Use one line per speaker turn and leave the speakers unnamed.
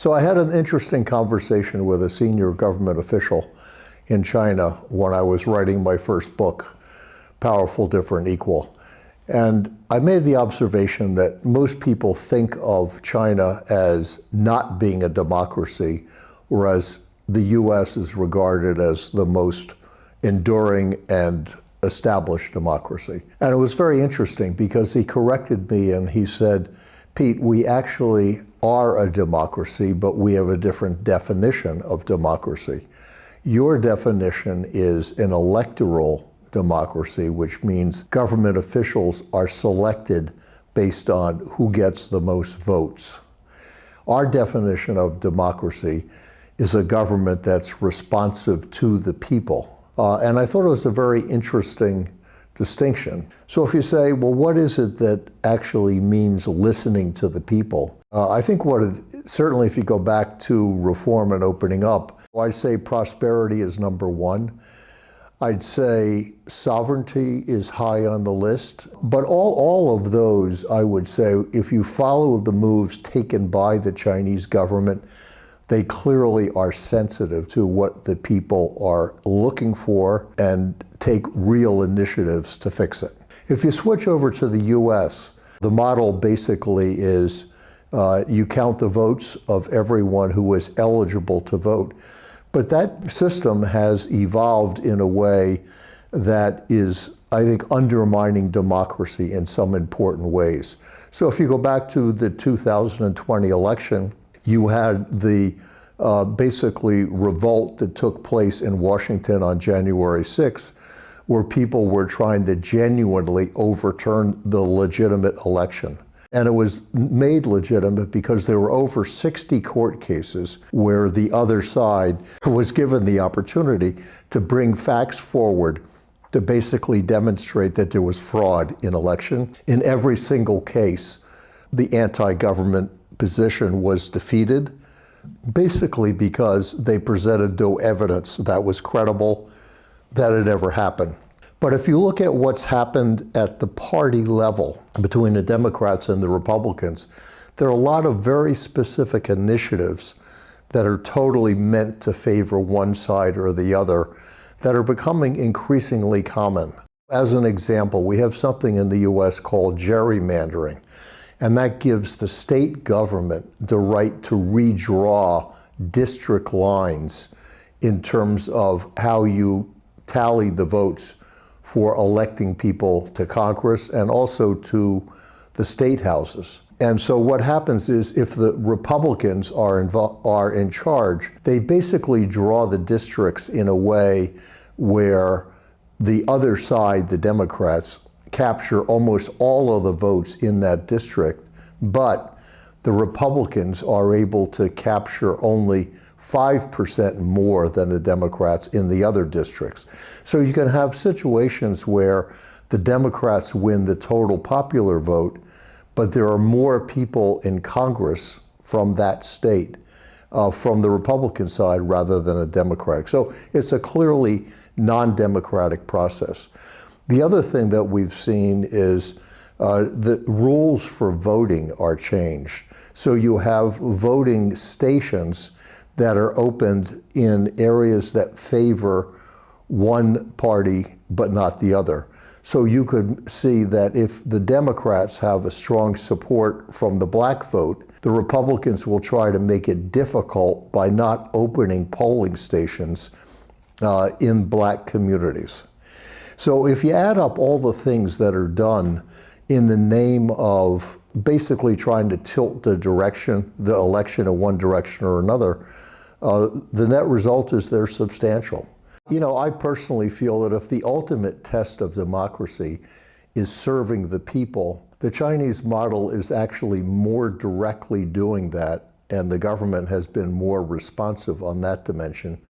So I had an interesting conversation with a senior government official in China when I was writing my first book, Powerful, Different, Equal. And I made the observation that most people think of China as not being a democracy, whereas the US is regarded as the most enduring and established democracy. And it was very interesting because he corrected me and he said, Pete, we actually are a democracy, but we have a different definition of democracy. Your definition is an electoral democracy, which means government officials are selected based on who gets the most votes. Our definition of democracy is a government that's responsive to the people. And I thought it was a very interesting distinction. So if you say, well, what is it that actually means listening to the people? I think certainly if you go back to reform and opening up, I'd say prosperity is number one. I'd say sovereignty is high on the list. But all of those, I would say, if you follow the moves taken by the Chinese government, they clearly are sensitive to what the people are looking for and take real initiatives to fix it. If you switch over to the US, the model basically is you count the votes of everyone who is eligible to vote. But that system has evolved in a way that is, I think, undermining democracy in some important ways. So if you go back to the 2020 election, you had the basically revolt that took place in Washington on January 6th, where people were trying to genuinely overturn the legitimate election. And it was made legitimate because there were over 60 court cases where the other side was given the opportunity to bring facts forward to basically demonstrate that there was fraud in election. In every single case, the anti-government position was defeated, basically because they presented no evidence that was credible that it ever happened. But if you look at what's happened at the party level between the Democrats and the Republicans, there are a lot of very specific initiatives that are totally meant to favor one side or the other that are becoming increasingly common. As an example, we have something in the US called gerrymandering, and that gives the state government the right to redraw district lines in terms of how you tally the votes for electing people to Congress and also to the state houses. And so what happens is if the Republicans are in charge, they basically draw the districts in a way where the other side, the Democrats, capture almost all of the votes in that district, but the Republicans are able to capture only 5% more than the Democrats in the other districts. So you can have situations where the Democrats win the total popular vote, but there are more people in Congress from that state, from the Republican side rather than a Democratic. So it's a clearly non-democratic process. The other thing that we've seen is the rules for voting are changed. So you have voting stations that are opened in areas that favor one party but not the other. So you could see that if the Democrats have a strong support from the black vote, the Republicans will try to make it difficult by not opening polling stations in black communities. So if you add up all the things that are done in the name of basically trying to tilt the election in one direction or another, the net result is they're substantial. You know, I personally feel that if the ultimate test of democracy is serving the people, the Chinese model is actually more directly doing that, and the government has been more responsive on that dimension.